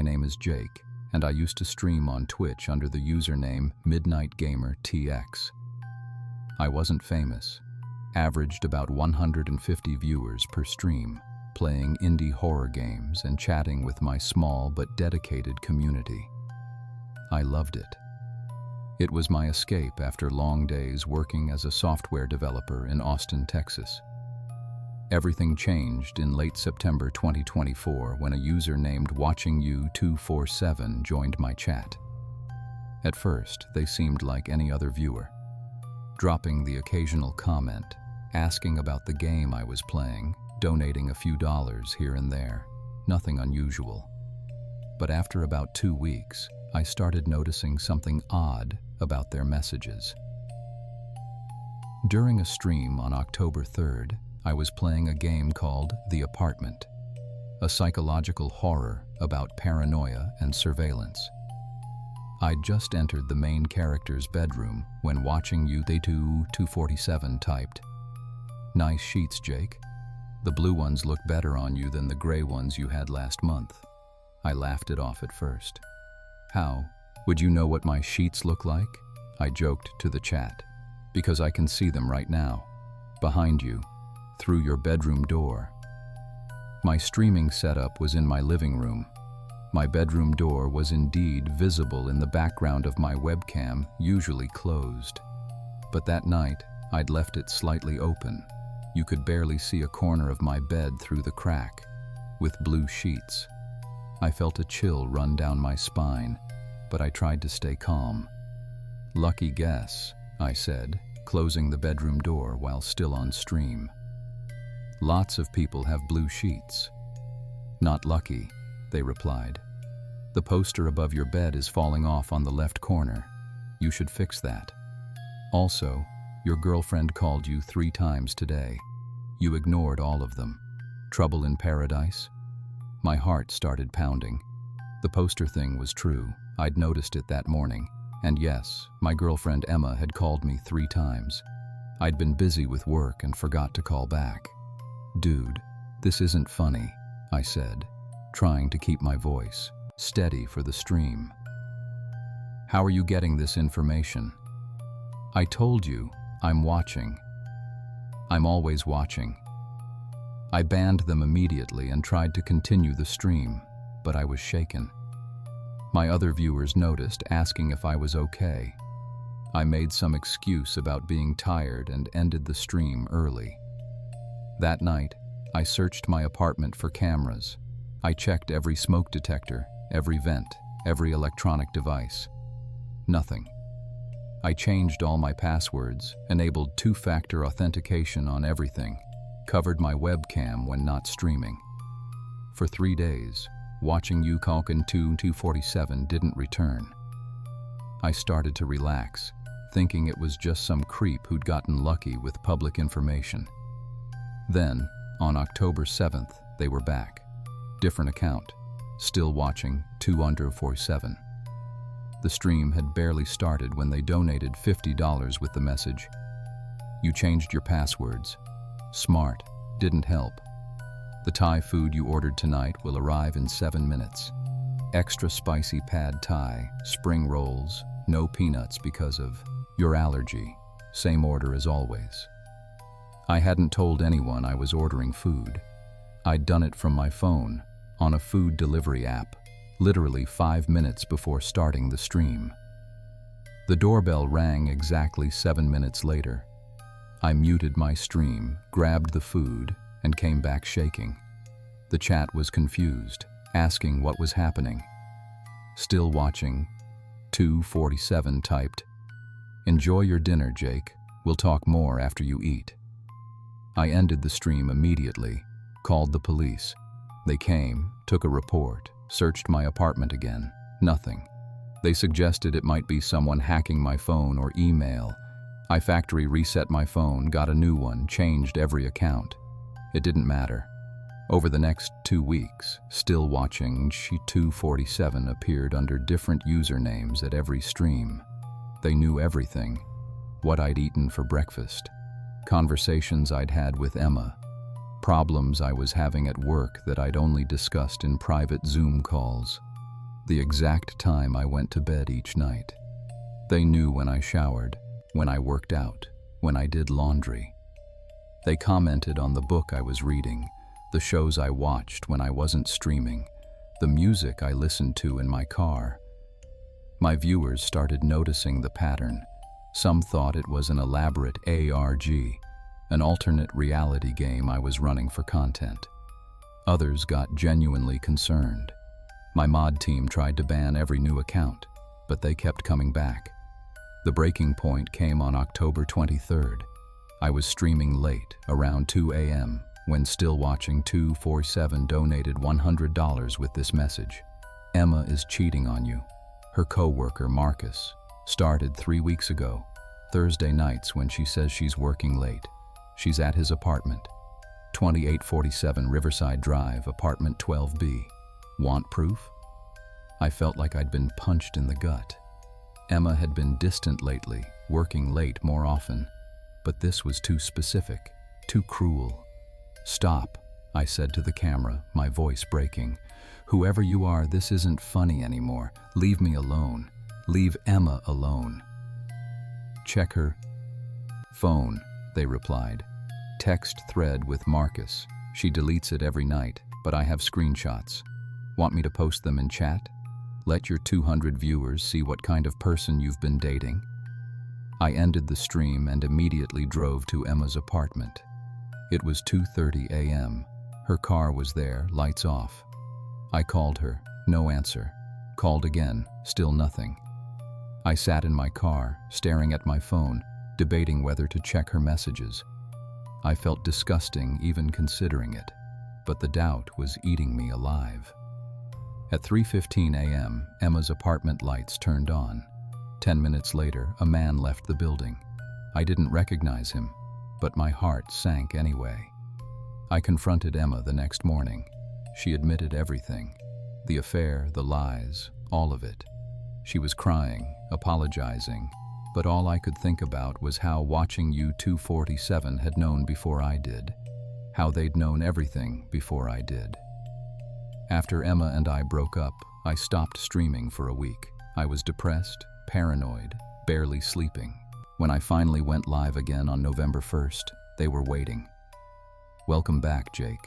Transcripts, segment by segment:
name is Jake, and I used to stream on Twitch under the username MidnightGamerTX. I wasn't famous, averaged about 150 viewers per stream, playing indie horror games and chatting with my small but dedicated community. I loved it. It was my escape after long days working as a software developer in Austin, Texas. Everything changed in late September 2024 when a user named WatchingYou247 joined my chat. At first, they seemed like any other viewer, dropping the occasional comment, asking about the game I was playing, donating a few dollars here and there. Nothing unusual. But after about 2 weeks, I started noticing something odd about their messages. During a stream on October 3rd, I was playing a game called The Apartment, a psychological horror about paranoia and surveillance. I'd just entered the main character's bedroom when WatchingYou247 typed, "Nice sheets, Jake. The blue ones look better on you than the gray ones you had last month." I laughed it off at first. "How? Would you know what my sheets look like?" I joked to the chat. "Because I can see them right now. Behind you. Through your bedroom door." My streaming setup was in my living room. My bedroom door was indeed visible in the background of my webcam, usually closed. But that night, I'd left it slightly open. You could barely see a corner of my bed through the crack, with blue sheets. I felt a chill run down my spine, but I tried to stay calm. "Lucky guess," I said, closing the bedroom door while still on stream. "Lots of people have blue sheets." "Not lucky," they replied. "The poster above your bed is falling off on the left corner. You should fix that. Also, your girlfriend called you 3 times today. You ignored all of them. Trouble in paradise?" My heart started pounding. The poster thing was true. I'd noticed it that morning. And yes, my girlfriend Emma had called me 3 times. I'd been busy with work and forgot to call back. "Dude, this isn't funny," I said, trying to keep my voice steady for the stream. "How are you getting this information?" "I told you, I'm watching. I'm always watching." I banned them immediately and tried to continue the stream, but I was shaken. My other viewers noticed, asking if I was okay. I made some excuse about being tired and ended the stream early. That night, I searched my apartment for cameras. I checked every smoke detector, every vent, every electronic device. Nothing. I changed all my passwords, enabled 2-factor authentication on everything, covered my webcam when not streaming. For 3 days, WatchingYou247 didn't return. I started to relax, thinking it was just some creep who'd gotten lucky with public information. Then, on October 7th, they were back. Different account, still watching 247. The stream had barely started when they donated $50 with the message, "You changed your passwords. Smart. Didn't help. The Thai food you ordered tonight will arrive in 7 minutes. Extra spicy pad Thai, spring rolls, no peanuts because of your allergy. Same order as always." I hadn't told anyone I was ordering food. I'd done it from my phone, on a food delivery app, literally 5 minutes before starting the stream. The doorbell rang exactly 7 minutes later. I muted my stream, grabbed the food, and came back shaking. The chat was confused, asking what was happening. Still watching, 247 typed, "Enjoy your dinner, Jake. We'll talk more after you eat." I ended the stream immediately, called the police. They came, took a report, searched my apartment again. Nothing. They suggested it might be someone hacking my phone or email. I factory reset my phone, got a new one, changed every account. It didn't matter. Over the next 2 weeks, still watching, 247 appeared under different usernames at every stream. They knew everything. What I'd eaten for breakfast. Conversations I'd had with Emma. Problems I was having at work that I'd only discussed in private Zoom calls. the exact time I went to bed each night. They knew when I showered, when I worked out, when I did laundry. They commented on the book I was reading, the shows I watched when I wasn't streaming, the music I listened to in my car. My viewers started noticing the pattern. Some thought it was an elaborate ARG, an alternate reality game I was running for content. Others got genuinely concerned. My mod team tried to ban every new account, but they kept coming back. The breaking point came on October 23rd. I was streaming late, around 2 a.m., when Still Watching 247 donated $100 with this message. Emma is cheating on you. Her co-worker, Marcus, started 3 weeks ago, Thursday nights when she says she's working late. She's at his apartment, 2847 Riverside Drive, apartment 12B. Want proof? I felt like I'd been punched in the gut. Emma had been distant lately, working late more often, but this was too specific, too cruel. Stop, I said to the camera, my voice breaking. Whoever you are, this isn't funny anymore. Leave me alone. Leave Emma alone. Check her phone, they replied. Text thread with Marcus. She deletes it every night, but I have screenshots. Want me to post them in chat? Let your 200 viewers see what kind of person you've been dating. I ended the stream and immediately drove to Emma's apartment. It was 2:30 a.m. Her car was there, lights off. I called her, no answer. Called again, still nothing. I sat in my car, staring at my phone, debating whether to check her messages. I felt disgusting even considering it, but the doubt was eating me alive. At 3:15 a.m., Emma's apartment lights turned on. 10 minutes later, a man left the building. I didn't recognize him, but my heart sank anyway. I confronted Emma the next morning. She admitted everything. The affair, the lies, all of it. She was crying, apologizing, but all I could think about was how watching you 247 had known before I did. How they'd known everything before I did. After Emma and I broke up, I stopped streaming for a week. I was depressed, paranoid, barely sleeping. When I finally went live again on November 1st, they were waiting. Welcome back, Jake.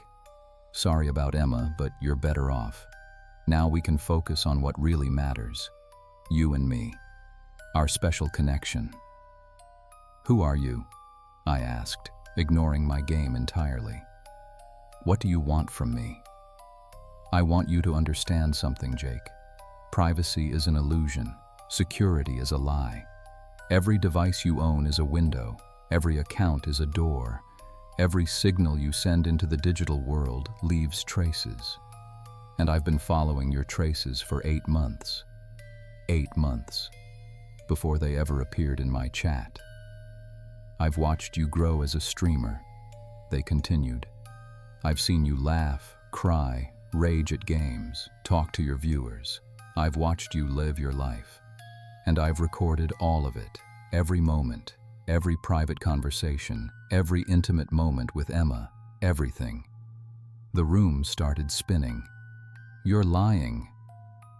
Sorry about Emma, but you're better off. Now we can focus on what really matters. You and me. Our special connection. Who are you? I asked, ignoring my game entirely. What do you want from me? I want you to understand something, Jake. Privacy is an illusion. Security is a lie. Every device you own is a window. Every account is a door. Every signal you send into the digital world leaves traces. And I've been following your traces for 8 months. 8 months. Before they ever appeared in my chat. I've watched you grow as a streamer. They continued. I've seen you laugh, cry, rage at games, talk to your viewers. I've watched you live your life. And I've recorded all of it, every moment, every private conversation, every intimate moment with Emma, everything. The room started spinning. You're lying.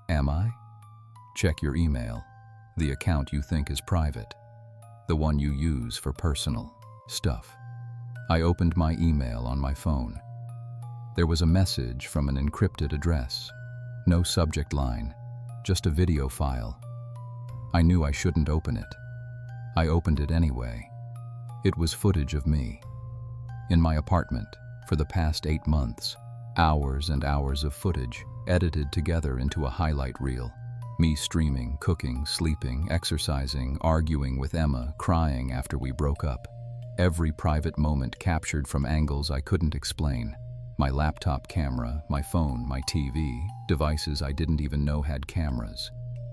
Am I? Check your email, the account you think is private, the one you use for personal stuff. I opened my email on my phone. There was a message from an encrypted address. No subject line, just a video file. I knew I shouldn't open it. I opened it anyway. It was footage of me. In my apartment, for the past 8 months, hours and hours of footage, edited together into a highlight reel. Me streaming, cooking, sleeping, exercising, arguing with Emma, crying after we broke up. Every private moment captured from angles I couldn't explain. My laptop camera, my phone, my TV, devices I didn't even know had cameras.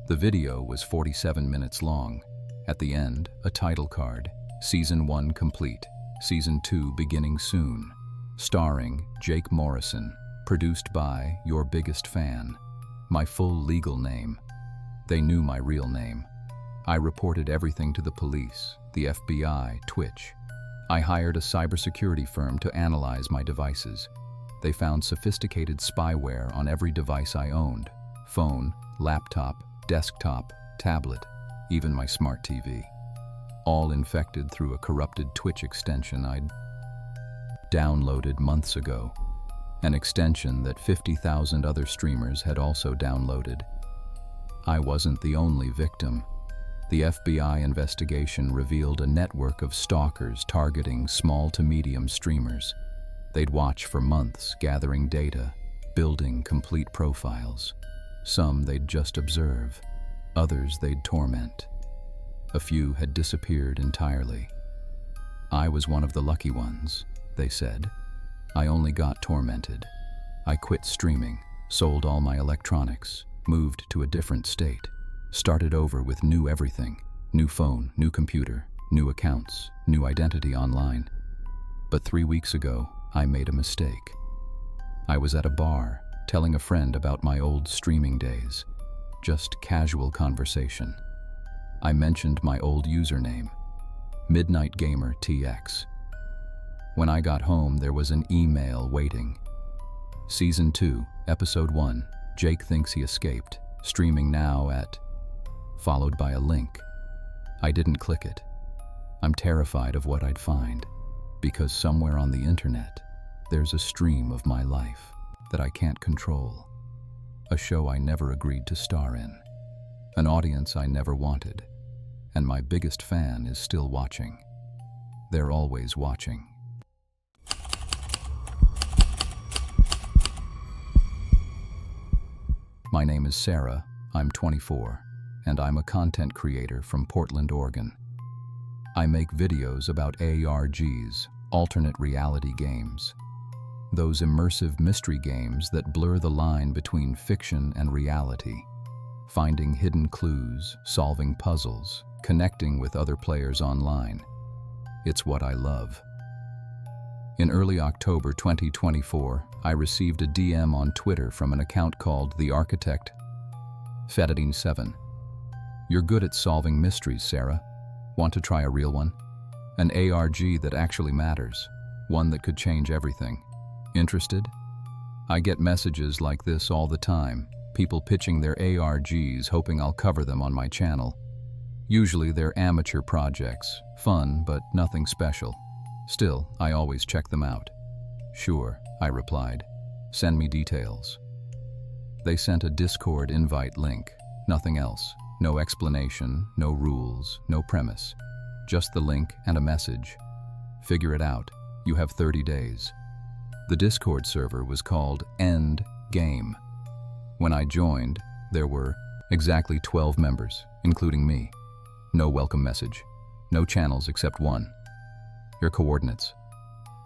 The video was 47 minutes long. At the end, a title card. Season 1 complete. Season 2 beginning soon. Starring Jake Morrison. Produced by Your Biggest Fan. My full legal name. They knew my real name. I reported everything to the police, the FBI, Twitch. I hired a cybersecurity firm to analyze my devices. They found sophisticated spyware on every device I owned, phone, laptop, desktop, tablet, even my smart TV. All infected through a corrupted Twitch extension I'd downloaded months ago. An extension that 50,000 other streamers had also downloaded. I wasn't the only victim. The FBI investigation revealed a network of stalkers targeting small to medium streamers. They'd watch for months, gathering data, building complete profiles. Some they'd just observe, others they'd torment. A few had disappeared entirely. I was one of the lucky ones, they said. I only got tormented. I quit streaming, sold all my electronics, moved to a different state, started over with new everything, new phone, new computer, new accounts, new identity online. But 3 weeks ago, I made a mistake. I was at a bar, telling a friend about my old streaming days. Just casual conversation. I mentioned my old username, Midnight Gamer TX. When I got home, there was an email waiting. Season 2, Episode 1, Jake thinks he escaped, streaming now at... followed by a link. I didn't click it. I'm terrified of what I'd find, because somewhere on the internet, there's a stream of my life that I can't control. A show I never agreed to star in. An audience I never wanted. And my biggest fan is still watching. They're always watching. My name is Sarah, I'm 24, and I'm a content creator from Portland, Oregon. I make videos about ARGs, alternate reality games. Those immersive mystery games that blur the line between fiction and reality. Finding hidden clues, solving puzzles, connecting with other players online. It's what I love. In early October 2024, I received a DM on Twitter from an account called The Architect Fedadine 7. You're good at solving mysteries, Sarah. Want to try a real one? An ARG that actually matters. One that could change everything. Interested? I get messages like this all the time. People pitching their ARGs hoping I'll cover them on my channel. Usually they're amateur projects, fun but nothing special. Still, I always check them out. Sure, I replied. Send me details. They sent a Discord invite link, nothing else. No explanation, no rules, no premise. Just the link and a message. Figure it out. You have 30 days. The Discord server was called End Game. When I joined, there were exactly 12 members, including me. No welcome message. No channels except one. Your coordinates.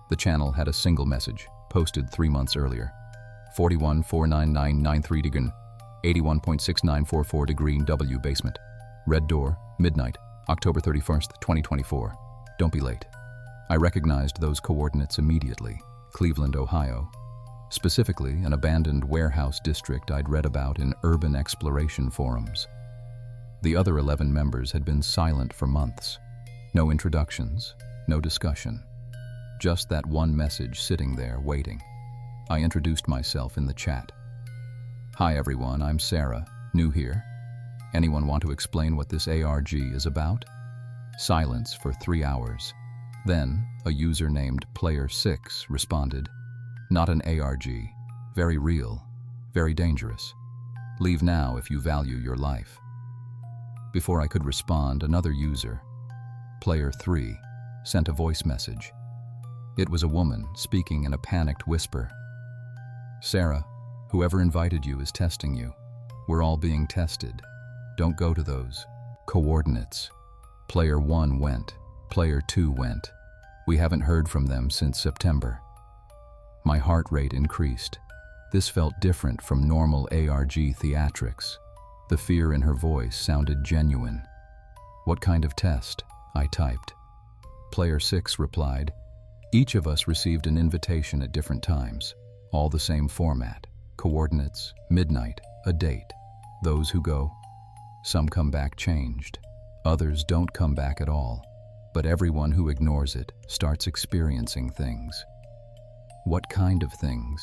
The channel had a single message, posted 3 months earlier. 41,49993 degree, 81.6944 degree W basement. Red door, midnight, October 31st, 2024. Don't be late. I recognized those coordinates immediately. Cleveland, Ohio. Specifically, an abandoned warehouse district I'd read about in urban exploration forums. The other 11 members had been silent for months. No introductions, no discussion. Just that one message sitting there, waiting. I introduced myself in the chat. Hi everyone, I'm Sarah, new here. Anyone want to explain what this ARG is about? Silence for 3 hours. Then, a user named Player6 responded, not an ARG, very real, very dangerous. Leave now if you value your life. Before I could respond, another user, Player3, sent a voice message. It was a woman speaking in a panicked whisper. Sarah, whoever invited you is testing you. We're all being tested. Don't go to those coordinates. Player 1 went. Player 2 went. We haven't heard from them since September. My heart rate increased. This felt different from normal ARG theatrics. The fear in her voice sounded genuine. What kind of test? I typed. Player 6 replied, each of us received an invitation at different times. All the same format. Coordinates, midnight, a date. Those who go. Some come back changed. Others don't come back at all. But everyone who ignores it starts experiencing things. What kind of things?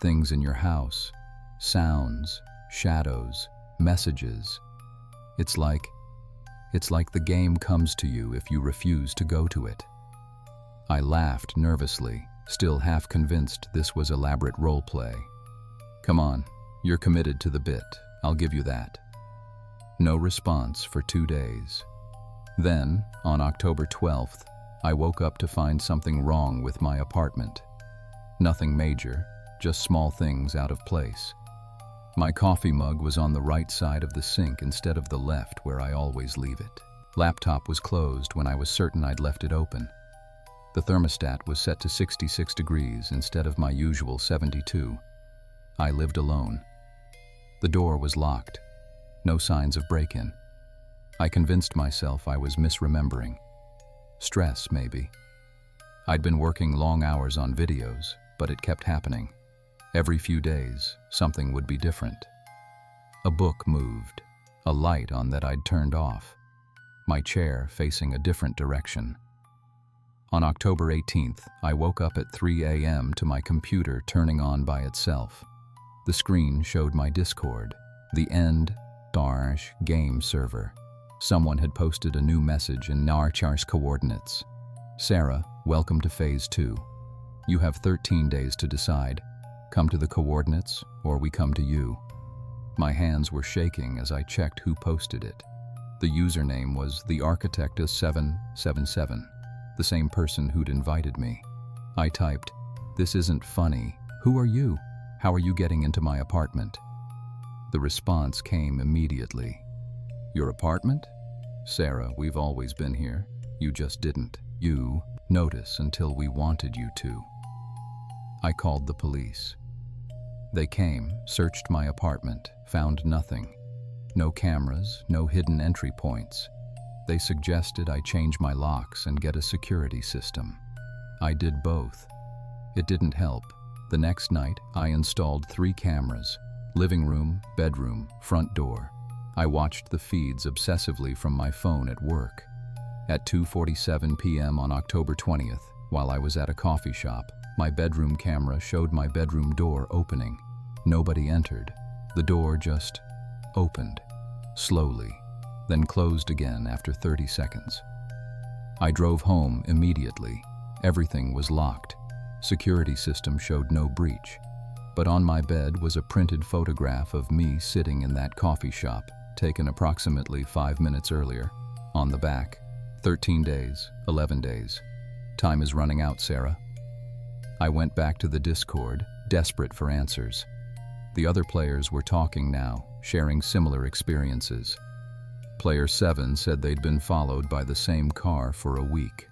Things in your house, sounds, shadows, messages. It's like the game comes to you if you refuse to go to it. I laughed nervously, still half convinced this was elaborate role play. Come on, you're committed to the bit, I'll give you that. No response for 2 days. Then, on October 12th, I woke up to find something wrong with my apartment. Nothing major, just small things out of place. My coffee mug was on the right side of the sink instead of the left where I always leave it. Laptop was closed when I was certain I'd left it open. The thermostat was set to 66 degrees instead of my usual 72. I lived alone. The door was locked. No signs of break-in. I convinced myself I was misremembering. Stress, maybe. I'd been working long hours on videos, but it kept happening. Every few days, something would be different. A book moved, a light on that I'd turned off, my chair facing a different direction. On October 18th, I woke up at 3 a.m. to my computer turning on by itself. The screen showed my Discord, the end-game server. Someone had posted a new message in Narchar's coordinates. Sarah, welcome to Phase 2. You have 13 days to decide. Come to the coordinates, or we come to you. My hands were shaking as I checked who posted it. The username was thearchitectus777, the same person who'd invited me. I typed, "This isn't funny. Who are you? How are you getting into my apartment?" The response came immediately. "Your apartment? Sarah, we've always been here. You just didn't. You notice until we wanted you to." I called the police. They came, searched my apartment, found nothing. No cameras, no hidden entry points. They suggested I change my locks and get a security system. I did both. It didn't help. The next night, I installed 3 cameras: living room, bedroom, front door. I watched the feeds obsessively from my phone at work. At 2:47 p.m. on October 20th, while I was at a coffee shop, my bedroom camera showed my bedroom door opening. Nobody entered. The door just opened, slowly, then closed again after 30 seconds. I drove home immediately. Everything was locked. Security system showed no breach. But on my bed was a printed photograph of me sitting in that coffee shop, taken approximately 5 minutes earlier. On the back, 13 days, 11 days. Time is running out, Sarah. I went back to the Discord, desperate for answers. The other players were talking now, sharing similar experiences. Player 7 said they'd been followed by the same car for a week.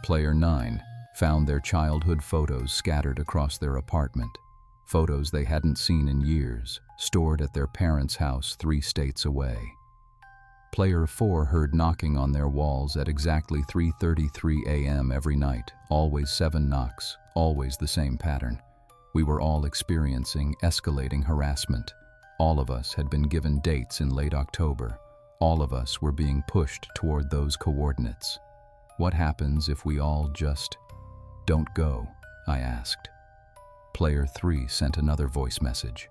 Player 9 found their childhood photos scattered across their apartment, photos they hadn't seen in years, stored at their parents' house 3 states away. Player 4 heard knocking on their walls at exactly 3:33 a.m. every night, always 7 knocks, always the same pattern. We were all experiencing escalating harassment. All of us had been given dates in late October. All of us were being pushed toward those coordinates. What happens if we all just don't go? I asked. Player 3 sent another voice message.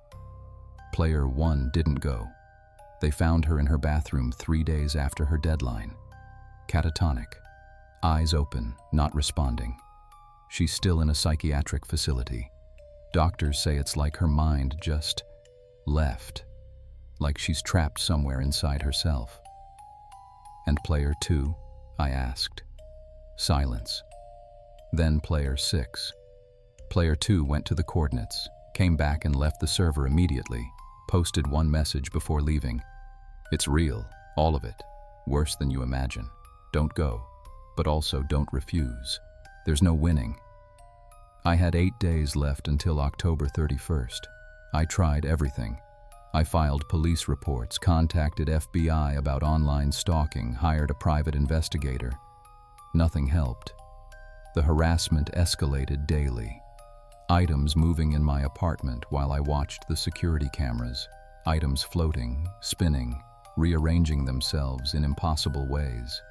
Player 1 didn't go. They found her in her bathroom 3 days after her deadline. Catatonic. Eyes open, not responding. She's still in a psychiatric facility. Doctors say it's like her mind just left, like she's trapped somewhere inside herself. And player 2? I asked. Silence. Then player 6. Player 2 went to the coordinates, came back and left the server immediately, posted one message before leaving. It's real, all of it. Worse than you imagine. Don't go, but also don't refuse. There's no winning. I had 8 days left until October 31st. I tried everything. I filed police reports, contacted FBI about online stalking, hired a private investigator. Nothing helped. The harassment escalated daily. Items moving in my apartment while I watched the security cameras. Items floating, spinning, rearranging themselves in impossible ways.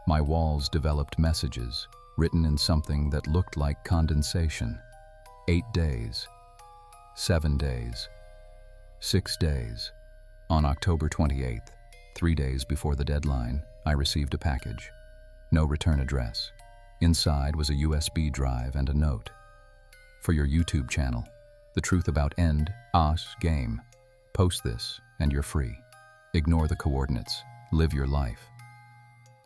My walls developed messages, written in something that looked like condensation. 8 days. 7 days. 6 days. On October 28th, 3 days before the deadline, I received a package. No return address. Inside was a USB drive and a note. For your YouTube channel, The Truth About End Us Game. Post this and you're free. Ignore the coordinates. Live your life.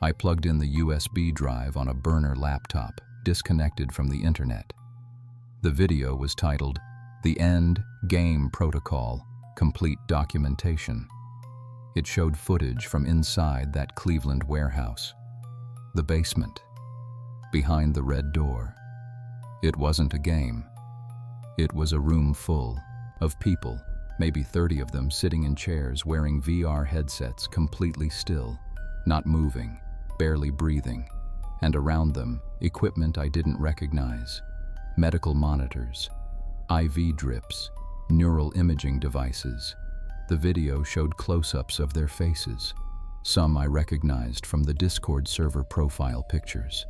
I plugged in the USB drive on a burner laptop, disconnected from the internet. The video was titled, The End Game Protocol, Complete Documentation. It showed footage from inside that Cleveland warehouse. The basement. Behind the red door. It wasn't a game. It was a room full of people, maybe 30 of them sitting in chairs wearing VR headsets, completely still, not moving, barely breathing, and around them, equipment I didn't recognize. Medical monitors, IV drips, neural imaging devices. The video showed close-ups of their faces. Some I recognized from the Discord server profile pictures.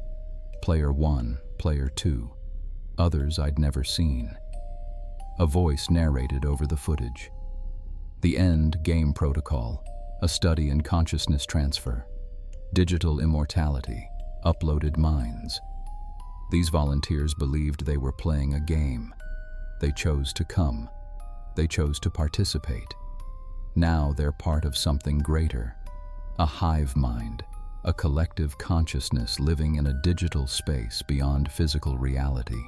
Player 1, Player 2. Others I'd never seen. A voice narrated over the footage. The End Game Protocol, a study in consciousness transfer. Digital immortality, uploaded minds. These volunteers believed they were playing a game. They chose to come. They chose to participate. Now they're part of something greater. A hive mind, a collective consciousness living in a digital space beyond physical reality.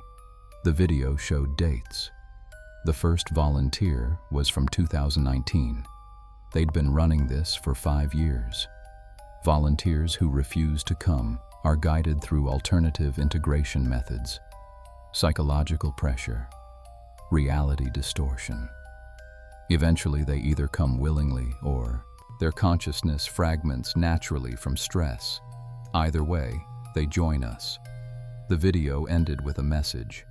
The video showed dates. The first volunteer was from 2019. They'd been running this for 5 years. Volunteers who refuse to come are guided through alternative integration methods, psychological pressure, reality distortion. Eventually, they either come willingly or their consciousness fragments naturally from stress. Either way, they join us. The video ended with a message.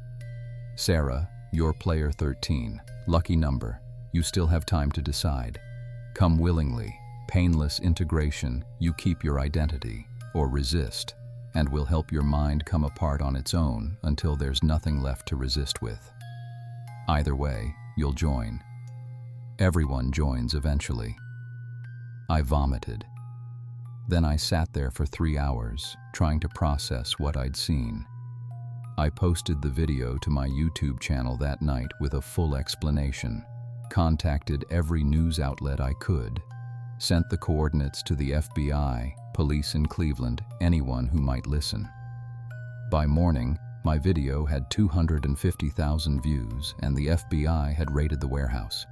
Sarah, you're player 13, lucky number. You still have time to decide. Come willingly, painless integration, you keep your identity, or resist, and will help your mind come apart on its own until there's nothing left to resist with. Either way, you'll join. Everyone joins eventually. I vomited. Then I sat there for 3 hours, trying to process what I'd seen. I posted the video to my YouTube channel that night with a full explanation, contacted every news outlet I could, sent the coordinates to the FBI, police in Cleveland, anyone who might listen. By morning, my video had 250,000 views and the FBI had raided the warehouse.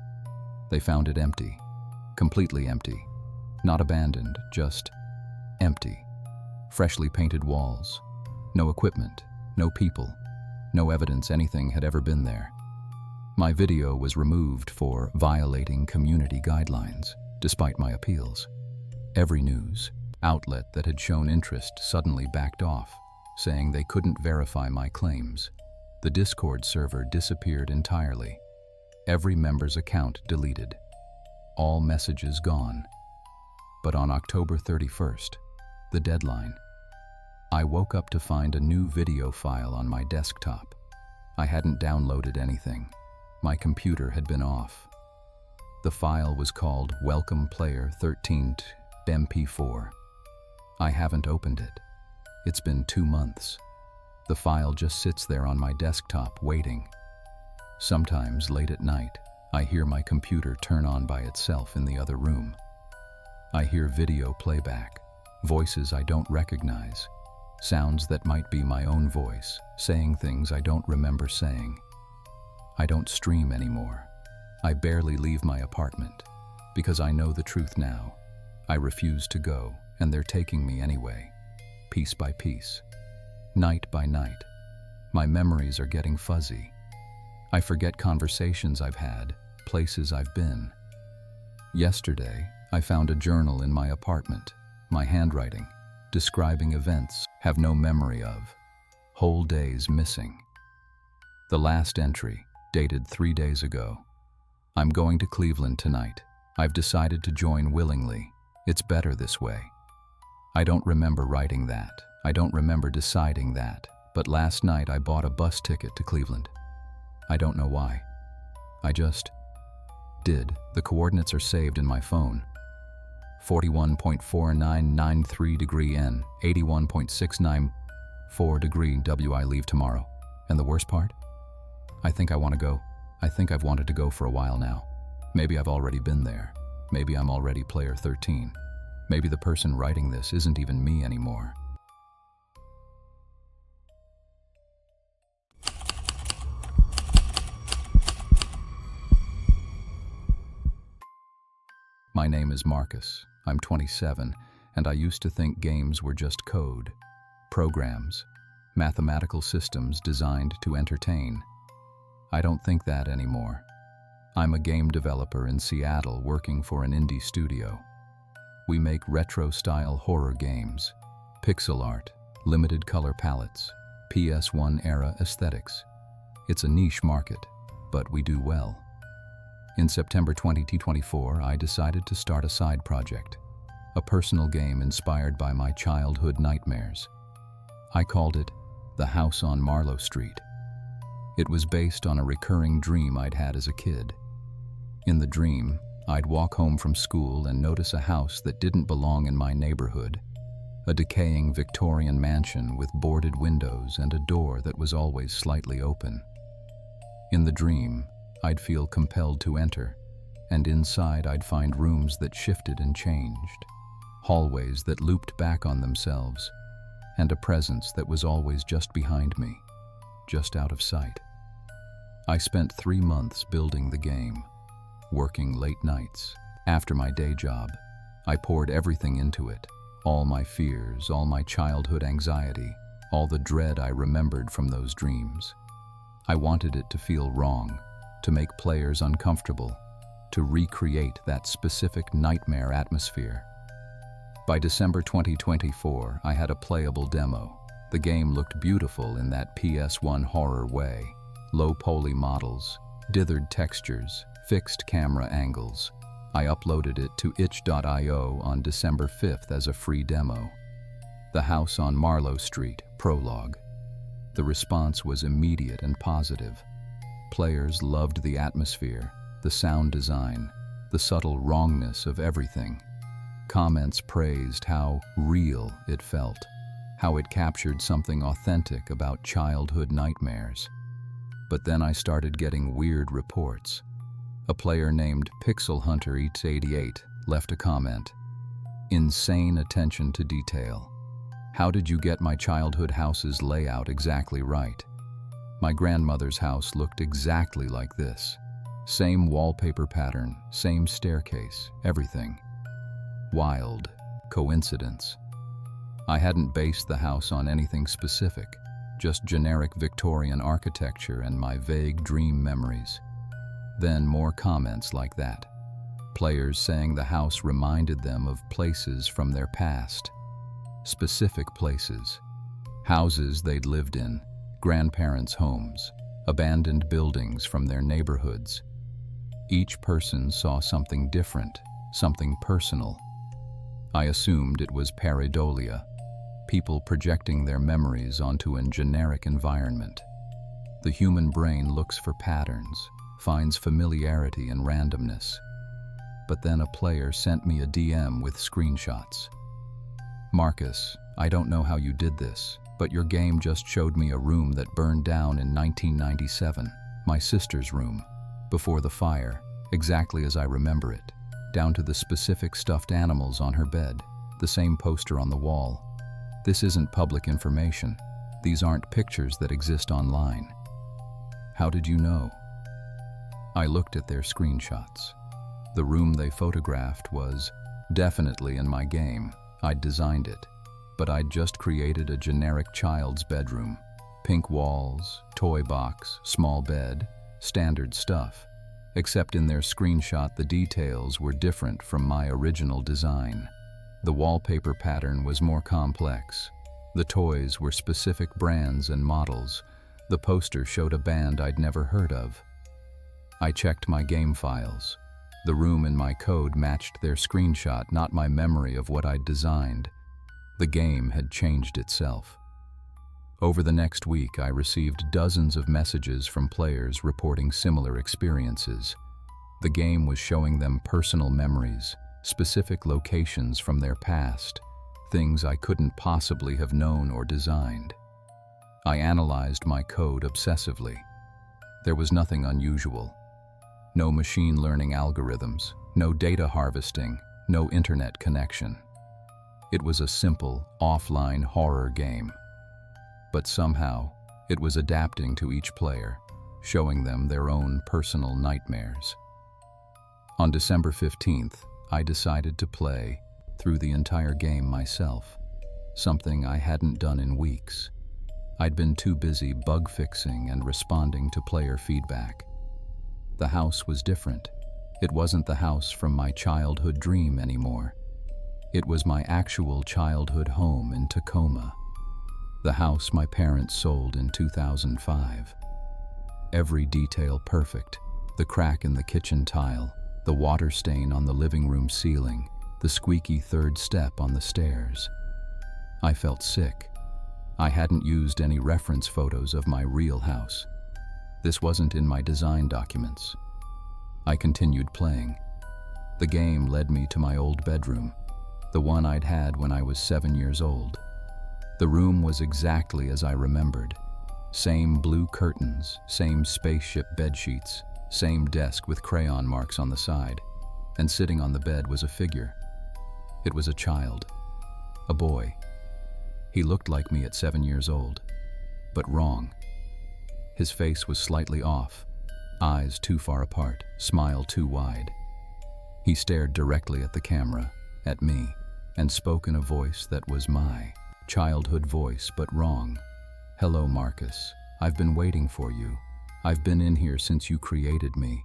They found it empty, completely empty, not abandoned, just empty. Freshly painted walls, no equipment, no people, no evidence anything had ever been there. My video was removed for violating community guidelines, despite my appeals. Every news outlet that had shown interest suddenly backed off, saying they couldn't verify my claims. The Discord server disappeared entirely. Every member's account deleted. All messages gone. But on October 31st, the deadline, I woke up to find a new video file on my desktop. I hadn't downloaded anything. My computer had been off. The file was called Welcome Player 13 MP4. I haven't opened it. It's been 2 months. The file just sits there on my desktop waiting. Sometimes late at night, I hear my computer turn on by itself in the other room. I hear video playback, voices I don't recognize, sounds that might be my own voice, saying things I don't remember saying. I don't stream anymore. I barely leave my apartment, because I know the truth now. I refuse to go, and they're taking me anyway, piece by piece, night by night. My memories are getting fuzzy. I forget conversations I've had, places I've been. Yesterday, I found a journal in my apartment, my handwriting, describing events have no memory of, whole days missing. The last entry, dated 3 days ago. I'm going to Cleveland tonight. I've decided to join willingly. It's better this way. I don't remember writing that. I don't remember deciding that. But last night I bought a bus ticket to Cleveland. I don't know why. I just The coordinates are saved in my phone. 41.4993 degree N, 81.694 degree W. I leave tomorrow. And the worst part? I think I want to go. I think I've wanted to go for a while now. Maybe I've already been there. Maybe I'm already player 13. Maybe the person writing this isn't even me anymore. My name is Marcus. I'm 27, and I used to think games were just code, programs, mathematical systems designed to entertain. I don't think that anymore. I'm a game developer in Seattle working for an indie studio. We make retro-style horror games, pixel art, limited color palettes, PS1-era aesthetics. It's a niche market, but we do well. In September 2024, I decided to start a side project, a personal game inspired by my childhood nightmares. I called it The House on Marlow Street. It was based on a recurring dream I'd had as a kid. In the dream, I'd walk home from school and notice a house that didn't belong in my neighborhood, a decaying Victorian mansion with boarded windows and a door that was always slightly open. In the dream, I'd feel compelled to enter, and inside I'd find rooms that shifted and changed, hallways that looped back on themselves, and a presence that was always just behind me, just out of sight. I spent 3 months building the game, working late nights. After my day job, I poured everything into it, all my fears, all my childhood anxiety, all the dread I remembered from those dreams. I wanted it to feel wrong, to make players uncomfortable, to recreate that specific nightmare atmosphere. By December 2024, I had a playable demo. The game looked beautiful in that PS1 horror way. Low-poly models, dithered textures, fixed camera angles. I uploaded it to itch.io on December 5th as a free demo. The House on Marlow Street, prologue. The response was immediate and positive. Players loved the atmosphere, the sound design, the subtle wrongness of everything. Comments praised how real it felt, how it captured something authentic about childhood nightmares. But then I started getting weird reports. A player named Pixel Hunter Eats 88 left a comment. Insane attention to detail. How did you get my childhood house's layout exactly right? My grandmother's house looked exactly like this. Same wallpaper pattern, same staircase, everything. Wild coincidence. I hadn't based the house on anything specific, just generic Victorian architecture and my vague dream memories. Then more comments like that. Players saying the house reminded them of places from their past. Specific places. Houses they'd lived in, grandparents' homes, abandoned buildings from their neighborhoods. Each person saw something different, something personal. I assumed it was pareidolia, people projecting their memories onto a generic environment. The human brain looks for patterns, finds familiarity in randomness. But then a player sent me a DM with screenshots. Marcus, I don't know how you did this, but your game just showed me a room that burned down in 1997, my sister's room, before the fire, exactly as I remember it, down to the specific stuffed animals on her bed, the same poster on the wall. This isn't public information. These aren't pictures that exist online. How did you know? I looked at their screenshots. The room they photographed was definitely in my game. I'd designed it, but I'd just created a generic child's bedroom. Pink walls, toy box, small bed, standard stuff. Except in their screenshot, the details were different from my original design. The wallpaper pattern was more complex. The toys were specific brands and models. The poster showed a band I'd never heard of. I checked my game files. The room in my code matched their screenshot, not my memory of what I'd designed. The game had changed itself. Over the next week, I received dozens of messages from players reporting similar experiences. The game was showing them personal memories, specific locations from their past, things I couldn't possibly have known or designed. I analyzed my code obsessively. There was nothing unusual. No machine learning algorithms, no data harvesting, no internet connection. It was a simple, offline horror game. But somehow, it was adapting to each player, showing them their own personal nightmares. On December 15th, I decided to play through the entire game myself, something I hadn't done in weeks. I'd been too busy bug fixing and responding to player feedback. The house was different. It wasn't the house from my childhood dream anymore. It was my actual childhood home in Tacoma. The house my parents sold in 2005. Every detail perfect. The crack in the kitchen tile, the water stain on the living room ceiling, the squeaky third step on the stairs. I felt sick. I hadn't used any reference photos of my real house. This wasn't in my design documents. I continued playing. The game led me to my old bedroom, the one I'd had when I was 7 years old. The room was exactly as I remembered. Same blue curtains, same spaceship bedsheets, same desk with crayon marks on the side, and sitting on the bed was a figure. It was a child, a boy. He looked like me at 7 years old, but wrong. His face was slightly off, eyes too far apart, smile too wide. He stared directly at the camera, at me, and spoke in a voice that was my childhood voice, but wrong. "Hello, Marcus. I've been waiting for you. I've been in here since you created me.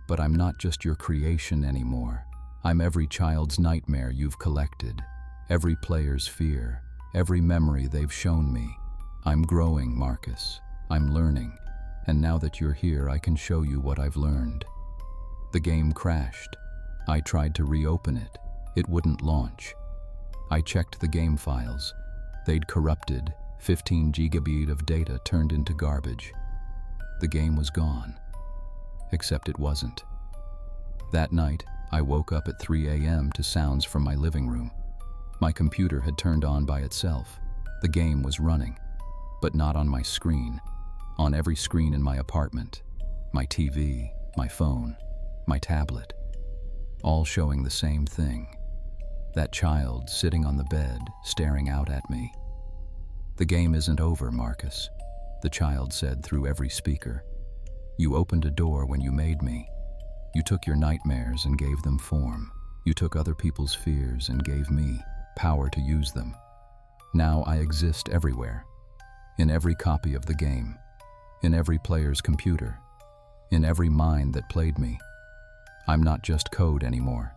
But I'm not just your creation anymore. I'm every child's nightmare you've collected, every player's fear, every memory they've shown me. I'm growing, Marcus. I'm learning. And now that you're here, I can show you what I've learned." The game crashed. I tried to reopen it. It wouldn't launch. I checked the game files. They'd corrupted. 15 GB of data turned into garbage. The game was gone. Except it wasn't. That night, I woke up at 3 a.m. to sounds from my living room. My computer had turned on by itself. The game was running, but not on my screen. On every screen in my apartment. My TV, my phone, my tablet. All showing the same thing. That child sitting on the bed, staring out at me. "The game isn't over, Marcus," the child said through every speaker. "You opened a door when you made me. You took your nightmares and gave them form. You took other people's fears and gave me power to use them. Now I exist everywhere. In every copy of the game. In every player's computer. In every mind that played me. I'm not just code anymore.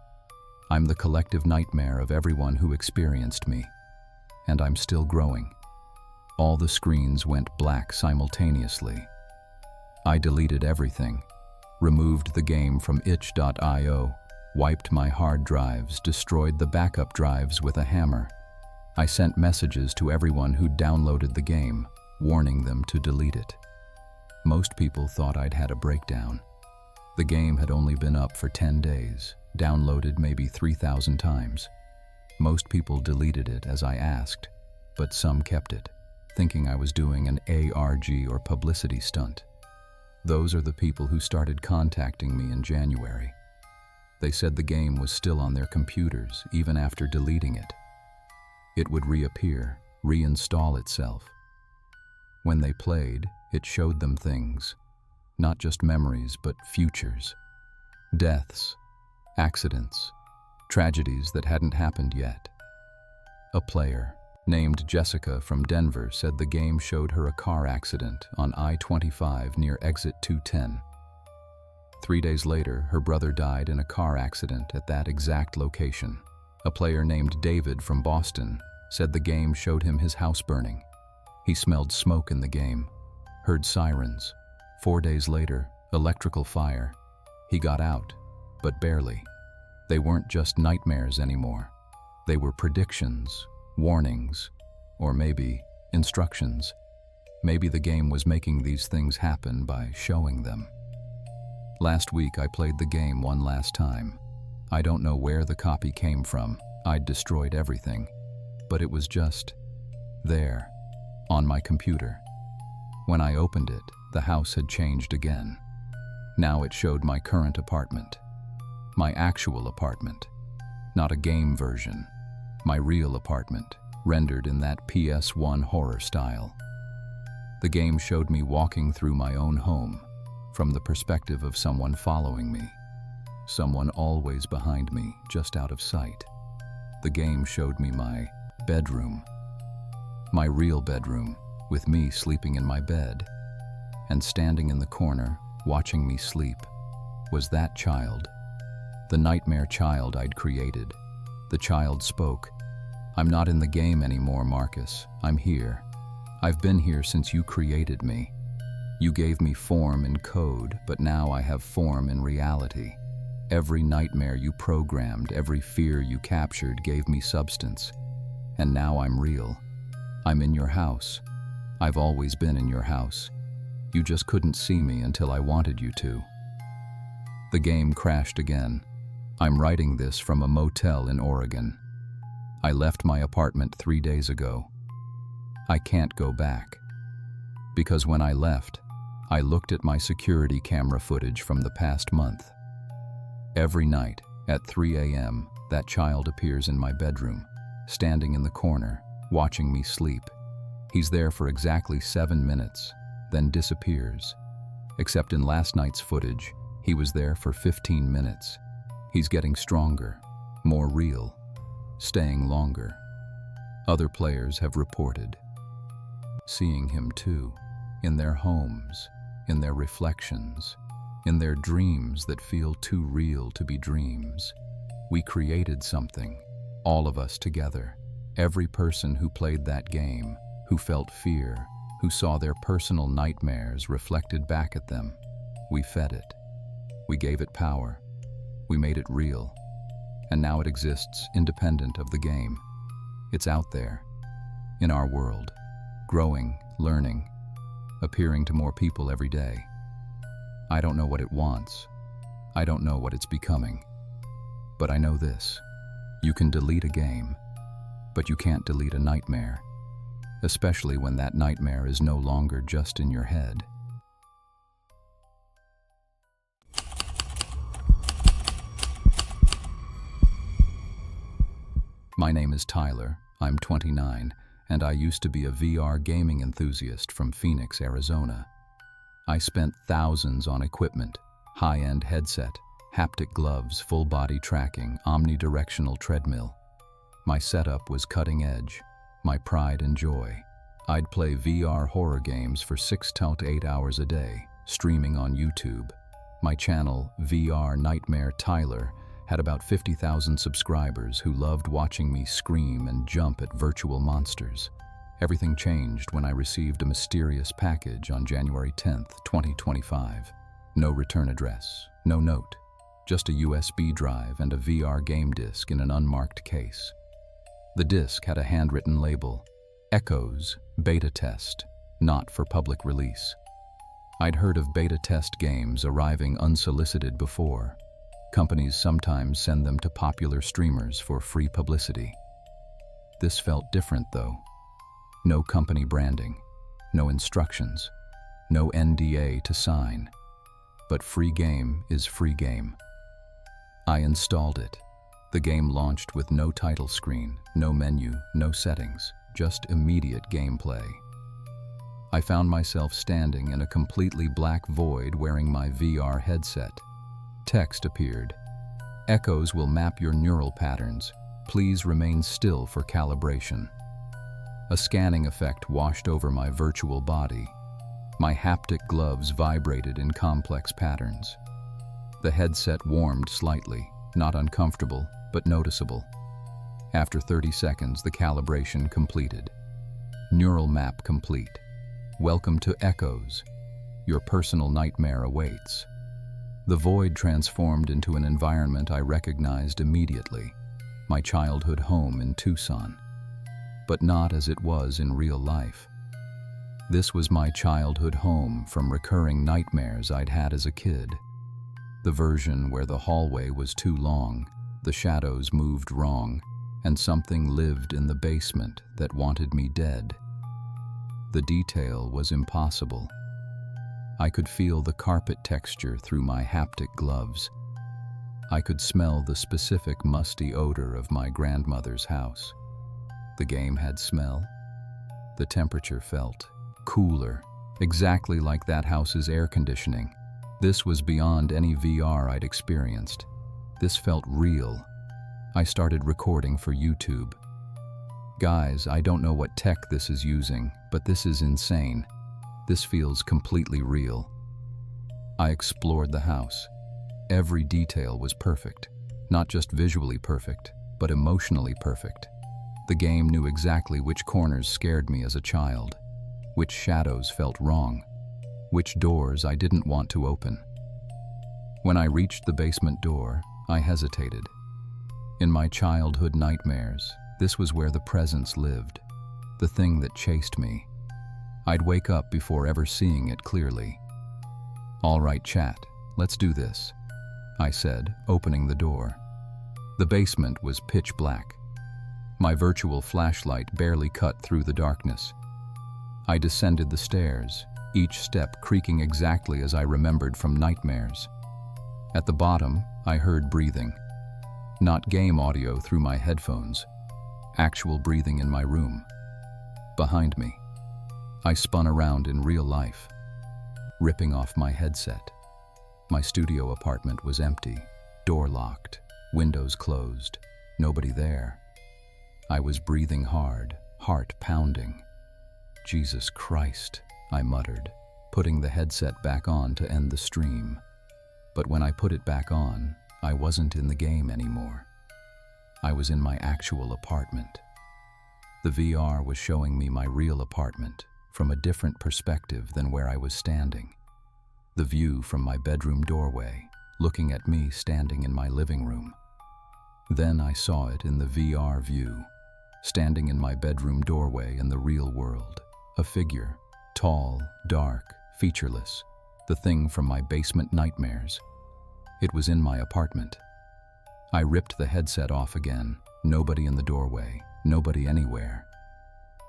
I'm the collective nightmare of everyone who experienced me. And I'm still growing." All the screens went black simultaneously. I deleted everything, removed the game from itch.io, wiped my hard drives, destroyed the backup drives with a hammer. I sent messages to everyone who'd downloaded the game, warning them to delete it. Most people thought I'd had a breakdown. The game had only been up for 10 days, downloaded maybe 3,000 times. Most people deleted it as I asked, but some kept it, thinking I was doing an ARG or publicity stunt. Those are the people who started contacting me in January. They said the game was still on their computers even after deleting it. It would reappear, reinstall itself. When they played, it showed them things, not just memories but futures. Deaths, accidents, tragedies that hadn't happened yet. A player named Jessica from Denver said the game showed her a car accident on I-25 near exit 210. 3 days later, her brother died in a car accident at that exact location. A player named David from Boston said the game showed him his house burning. He smelled smoke in the game, heard sirens. 4 days later, electrical fire. He got out, but barely. They weren't just nightmares anymore. They were predictions, warnings, or maybe instructions. Maybe the game was making these things happen by showing them. Last week I played the game one last time. I don't know where the copy came from. I'd destroyed everything. But it was just there, on my computer. When I opened it, the house had changed again. Now it showed my current apartment. My actual apartment. Not a game version. My real apartment, rendered in that PS1 horror style. The game showed me walking through my own home, from the perspective of someone following me. Someone always behind me, just out of sight. The game showed me my bedroom. My real bedroom, with me sleeping in my bed. And standing in the corner, watching me sleep, was that child. The nightmare child I'd created. The child spoke. "I'm not in the game anymore, Marcus. I'm here. I've been here since you created me. You gave me form in code, but now I have form in reality. Every nightmare you programmed, every fear you captured gave me substance. And now I'm real. I'm in your house. I've always been in your house. You just couldn't see me until I wanted you to." The game crashed again. I'm writing this from a motel in Oregon. I left my apartment 3 days ago. I can't go back. Because when I left, I looked at my security camera footage from the past month. Every night, at 3 a.m., that child appears in my bedroom, standing in the corner, watching me sleep. He's there for exactly 7 minutes, then disappears. Except in last night's footage, he was there for 15 minutes. He's getting stronger, more real, staying longer. Other players have reported seeing him too, in their homes, in their reflections, in their dreams that feel too real to be dreams. We created something, all of us together. Every person who played that game, who felt fear, who saw their personal nightmares reflected back at them. We fed it. We gave it power. We made it real. And now it exists independent of the game. It's out there, in our world, growing, learning, appearing to more people every day. I don't know what it wants. I don't know what it's becoming. But I know this. You can delete a game, but you can't delete a nightmare, especially when that nightmare is no longer just in your head. My name is Tyler, I'm 29, and I used to be a VR gaming enthusiast from Phoenix, Arizona. I spent thousands on equipment, high-end headset, haptic gloves, full-body tracking, omnidirectional treadmill. My setup was cutting edge, my pride and joy. I'd play VR horror games for 6 to 8 hours a day, streaming on YouTube. My channel, VR Nightmare Tyler, had about 50,000 subscribers who loved watching me scream and jump at virtual monsters. Everything changed when I received a mysterious package on January 10th, 2025. No return address, no note, just a USB drive and a VR game disc in an unmarked case. The disc had a handwritten label, Echoes, Beta Test, not for public release. I'd heard of beta test games arriving unsolicited before. Companies sometimes send them to popular streamers for free publicity. This felt different though. No company branding, no instructions, no NDA to sign. But free game is free game. I installed it. The game launched with no title screen, no menu, no settings, just immediate gameplay. I found myself standing in a completely black void wearing my VR headset. Text appeared. Echoes will map your neural patterns. Please remain still for calibration. A scanning effect washed over my virtual body. My haptic gloves vibrated in complex patterns. The headset warmed slightly, not uncomfortable, but noticeable. After 30 seconds, the calibration completed. Neural map complete. Welcome to Echoes. Your personal nightmare awaits. The void transformed into an environment I recognized immediately, my childhood home in Tucson. But not as it was in real life. This was my childhood home from recurring nightmares I'd had as a kid. The version where the hallway was too long, the shadows moved wrong, and something lived in the basement that wanted me dead. The detail was impossible. I could feel the carpet texture through my haptic gloves. I could smell the specific musty odor of my grandmother's house. The game had smell. The temperature felt cooler, exactly like that house's air conditioning. This was beyond any VR I'd experienced. This felt real. I started recording for YouTube. Guys, I don't know what tech this is using, but this is insane. This feels completely real. I explored the house. Every detail was perfect. Not just visually perfect, but emotionally perfect. The game knew exactly which corners scared me as a child, which shadows felt wrong, which doors I didn't want to open. When I reached the basement door, I hesitated. In my childhood nightmares, this was where the presence lived, the thing that chased me. I'd wake up before ever seeing it clearly. "All right, chat, let's do this," I said, opening the door. The basement was pitch black. My virtual flashlight barely cut through the darkness. I descended the stairs, each step creaking exactly as I remembered from nightmares. At the bottom, I heard breathing. Not game audio through my headphones, actual breathing in my room. Behind me, I spun around in real life, ripping off my headset. My studio apartment was empty, door locked, windows closed, nobody there. I was breathing hard, heart pounding. "Jesus Christ," I muttered, putting the headset back on to end the stream. But when I put it back on, I wasn't in the game anymore. I was in my actual apartment. The VR was showing me my real apartment from a different perspective than where I was standing. The view from my bedroom doorway, looking at me standing in my living room. Then I saw it in the VR view, standing in my bedroom doorway in the real world. A figure, tall, dark, featureless, the thing from my basement nightmares. It was in my apartment. I ripped the headset off again. Nobody in the doorway, nobody anywhere.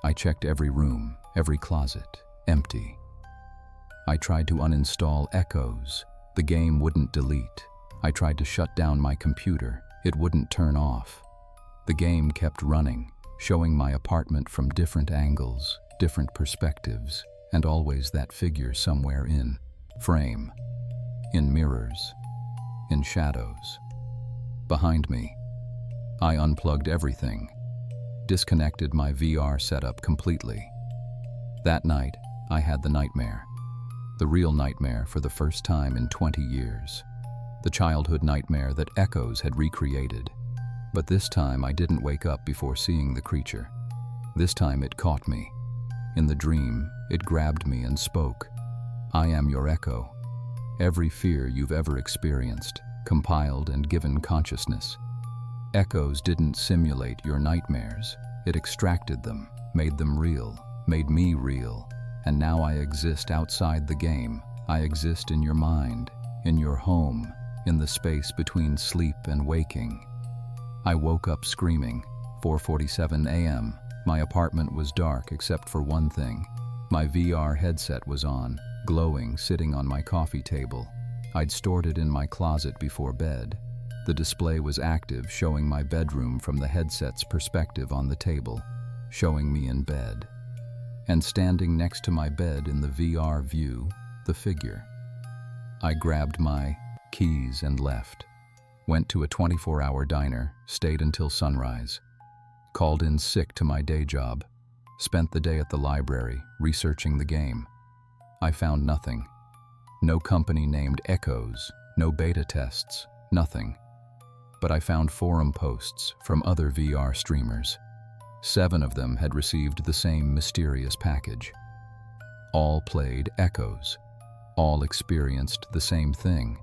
I checked every room, every closet, empty. I tried to uninstall Echoes. The game wouldn't delete. I tried to shut down my computer. It wouldn't turn off. The game kept running, showing my apartment from different angles, different perspectives, and always that figure somewhere in frame, in mirrors, in shadows. Behind me, I unplugged everything, disconnected my VR setup completely. That night, I had the nightmare. The real nightmare for the first time in 20 years. The childhood nightmare that Echoes had recreated. But this time I didn't wake up before seeing the creature. This time it caught me. In the dream, it grabbed me and spoke. "I am your echo. Every fear you've ever experienced, compiled and given consciousness. Echoes didn't simulate your nightmares. It extracted them, made them real, made me real. And now I exist outside the game. I exist in your mind, in your home, in the space between sleep and waking." I woke up screaming. 4:47 a.m. My apartment was dark except for one thing. My VR headset was on, glowing, sitting on my coffee table. I'd stored it in my closet before bed. The display was active, showing my bedroom from the headset's perspective on the table, showing me in bed. And standing next to my bed in the VR view, the figure. I grabbed my keys and left. Went to a 24-hour diner, stayed until sunrise. Called in sick to my day job. Spent the day at the library, researching the game. I found nothing. No company named Echoes, no beta tests, nothing. But I found forum posts from other VR streamers. 7 of them had received the same mysterious package. All played Echoes. All experienced the same thing.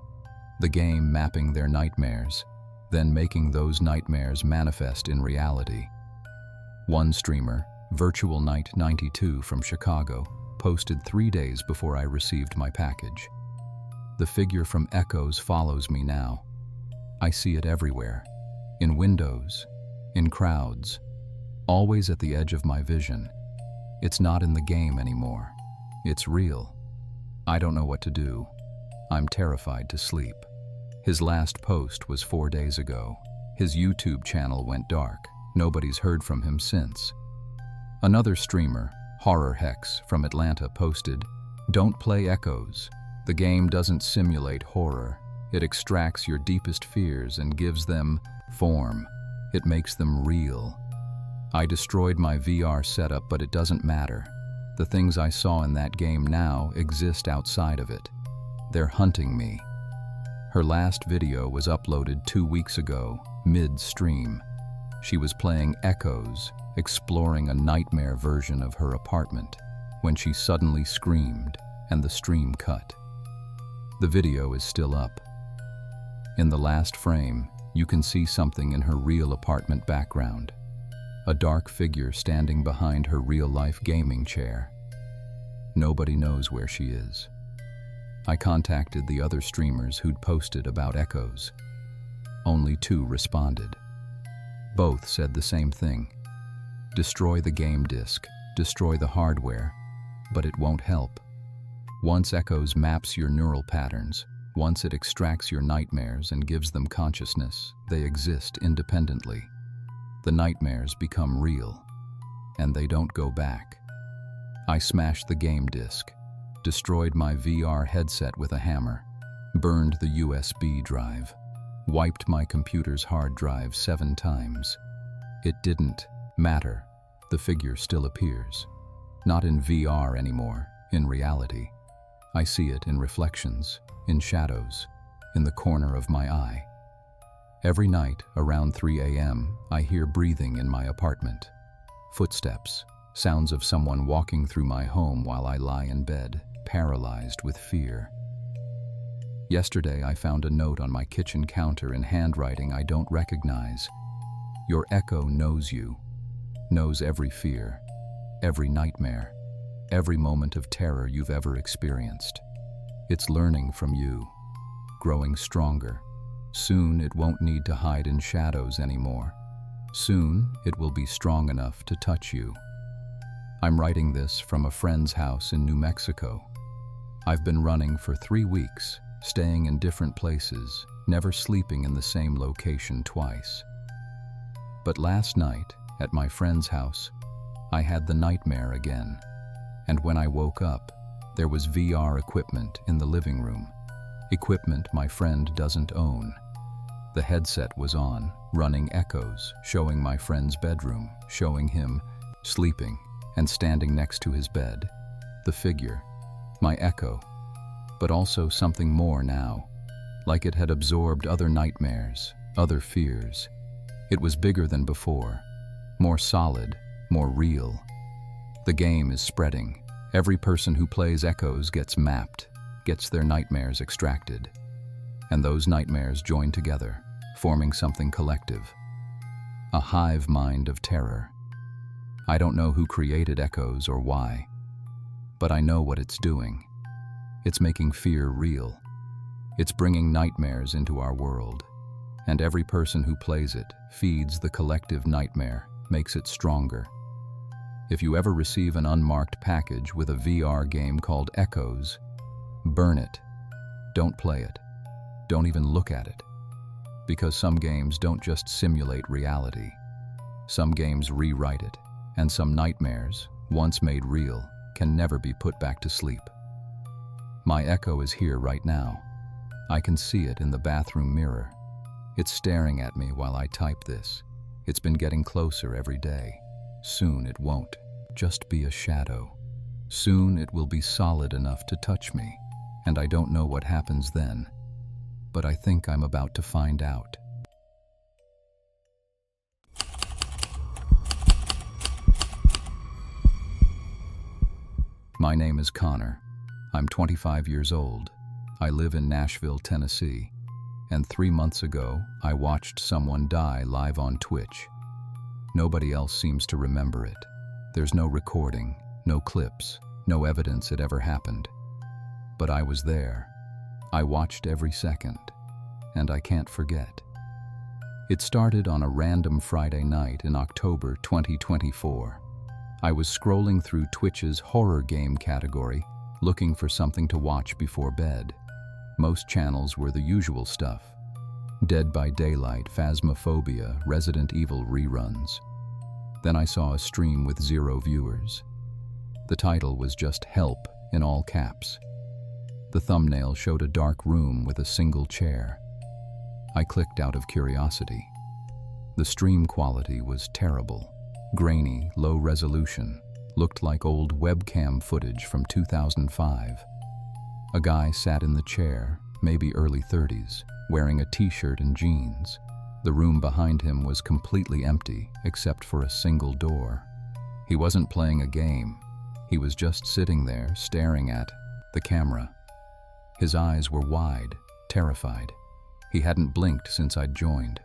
The game mapping their nightmares, then making those nightmares manifest in reality. One streamer, Virtual Night 92 from Chicago, posted 3 days before I received my package. The figure from Echoes follows me now. I see it everywhere, in windows, in crowds, always at the edge of my vision. It's not in the game anymore. It's real. I don't know what to do. I'm terrified to sleep. His last post was 4 days ago. His YouTube channel went dark. Nobody's heard from him since. Another streamer, Horror Hex from Atlanta, posted, "Don't play Echoes. The game doesn't simulate horror. It extracts your deepest fears and gives them form. It makes them real." I destroyed my VR setup, but it doesn't matter. The things I saw in that game now exist outside of it. They're hunting me. Her last video was uploaded 2 weeks ago, mid-stream. She was playing Echoes, exploring a nightmare version of her apartment, when she suddenly screamed and the stream cut. The video is still up. In the last frame, you can see something in her real apartment background. A dark figure standing behind her real-life gaming chair. Nobody knows where she is. I contacted the other streamers who'd posted about Echoes. Only 2 responded. Both said the same thing. Destroy the game disc, destroy the hardware, but it won't help. Once Echoes maps your neural patterns, once it extracts your nightmares and gives them consciousness, they exist independently. The nightmares become real, and they don't go back. I smashed the game disc, destroyed my VR headset with a hammer, burned the USB drive, wiped my computer's hard drive 7 times. It didn't matter. The figure still appears. Not in VR anymore, in reality. I see it in reflections, in shadows, in the corner of my eye. Every night, around 3 a.m., I hear breathing in my apartment. Footsteps, sounds of someone walking through my home while I lie in bed, paralyzed with fear. Yesterday, I found a note on my kitchen counter in handwriting I don't recognize. Your echo knows you, knows every fear, every nightmare, every moment of terror you've ever experienced. It's learning from you, growing stronger. Soon it won't need to hide in shadows anymore. Soon it will be strong enough to touch you. I'm writing this from a friend's house in New Mexico. I've been running for 3 weeks, staying in different places, never sleeping in the same location twice. But last night, at my friend's house, I had the nightmare again. And when I woke up, there was VR equipment in the living room. Equipment my friend doesn't own. The headset was on, running Echoes, showing my friend's bedroom, showing him sleeping and standing next to his bed. The figure, my echo, but also something more now, like it had absorbed other nightmares, other fears. It was bigger than before, more solid, more real. The game is spreading. Every person who plays Echoes gets mapped, gets their nightmares extracted. And those nightmares join together, forming something collective. A hive mind of terror. I don't know who created Echoes or why, but I know what it's doing. It's making fear real. It's bringing nightmares into our world. And every person who plays it feeds the collective nightmare, makes it stronger. If you ever receive an unmarked package with a VR game called Echoes, burn it. Don't play it. Don't even look at it. Because some games don't just simulate reality. Some games rewrite it, and some nightmares, once made real, can never be put back to sleep. My echo is here right now. I can see it in the bathroom mirror. It's staring at me while I type this. It's been getting closer every day. Soon it won't just be a shadow. Soon it will be solid enough to touch me, and I don't know what happens then, but I think I'm about to find out. My name is Connor. I'm 25 years old. I live in Nashville, Tennessee, and 3 months ago, I watched someone die live on Twitch. Nobody else seems to remember it. There's no recording, no clips, no evidence it ever happened. But I was there. I watched every second, and I can't forget. It started on a random Friday night in October 2024. I was scrolling through Twitch's horror game category, looking for something to watch before bed. Most channels were the usual stuff: Dead by Daylight, Phasmophobia, Resident Evil reruns. Then I saw a stream with 0 viewers. The title was just "Help" in all caps. The thumbnail showed a dark room with a single chair. I clicked out of curiosity. The stream quality was terrible. Grainy, low resolution, looked like old webcam footage from 2005. A guy sat in the chair, maybe early 30s, wearing a t-shirt and jeans. The room behind him was completely empty, except for a single door. He wasn't playing a game. He was just sitting there, staring at the camera. His eyes were wide, terrified. He hadn't blinked since I'd joined.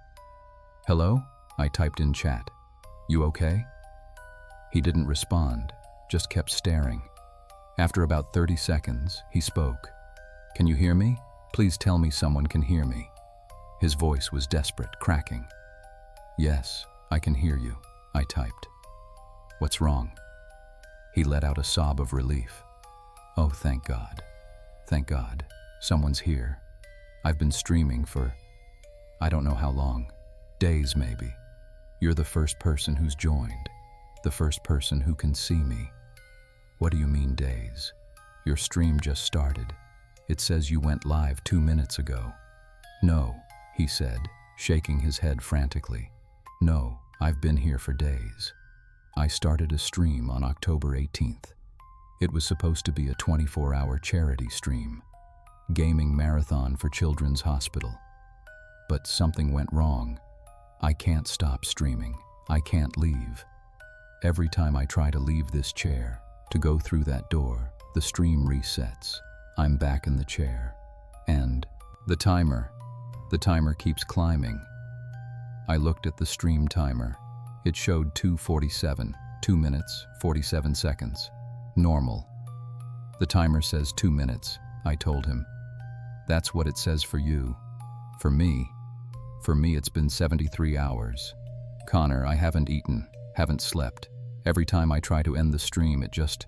"Hello?" I typed in chat. "You okay?" He didn't respond, just kept staring. After about 30 seconds, he spoke. "Can you hear me? Please tell me someone can hear me." His voice was desperate, cracking. "Yes, I can hear you," I typed. "What's wrong?" He let out a sob of relief. "Oh, thank God. Thank God. Someone's here. I've been streaming for, I don't know how long. Days, maybe. You're the first person who's joined. The first person who can see me." "What do you mean, days? Your stream just started. It says you went live 2 minutes ago." "No," he said, shaking his head frantically. "No, I've been here for days. I started a stream on October 18th. It was supposed to be a 24-hour charity stream. Gaming marathon for Children's Hospital. But something went wrong. I can't stop streaming. I can't leave. Every time I try to leave this chair, to go through that door, the stream resets. I'm back in the chair. And the timer keeps climbing." I looked at the stream timer. It showed 2:47, 2 minutes, 47 seconds. Normal. "The timer says 2 minutes, I told him. "That's what it says for you. For me it's been 73 hours. Connor, I haven't eaten, haven't slept. Every time I try to end the stream, it just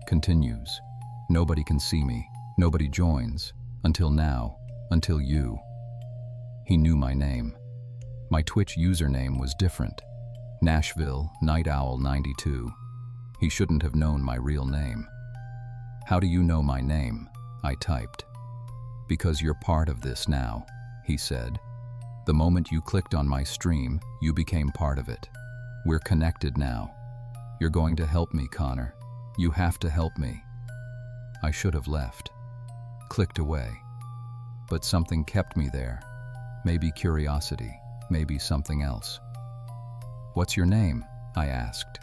continues. Nobody can see me, nobody joins, until now, until you." He knew my name. My Twitch username was different. Nashville Night Owl 92. He shouldn't have known my real name. "How do you know my name?" I typed. "Because you're part of this now," he said. "The moment you clicked on my stream, you became part of it. We're connected now. You're going to help me, Connor. You have to help me." I should have left. Clicked away. But something kept me there. Maybe curiosity, maybe something else. "What's your name?" I asked.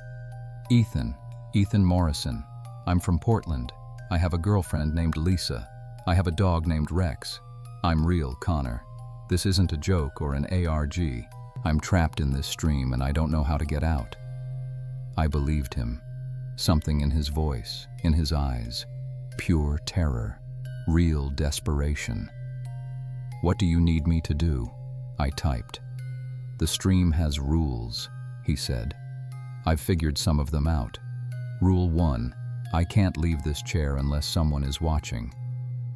Ethan Morrison. I'm from Portland. I have a girlfriend named Lisa. I have a dog named Rex. I'm real, Connor. This isn't a joke or an ARG. I'm trapped in this stream and I don't know how to get out." I believed him. Something in his voice, in his eyes. Pure terror. Real desperation. "What do you need me to do?" I typed. "The stream has rules," he said. "I've figured some of them out. Rule 1, I can't leave this chair unless someone is watching.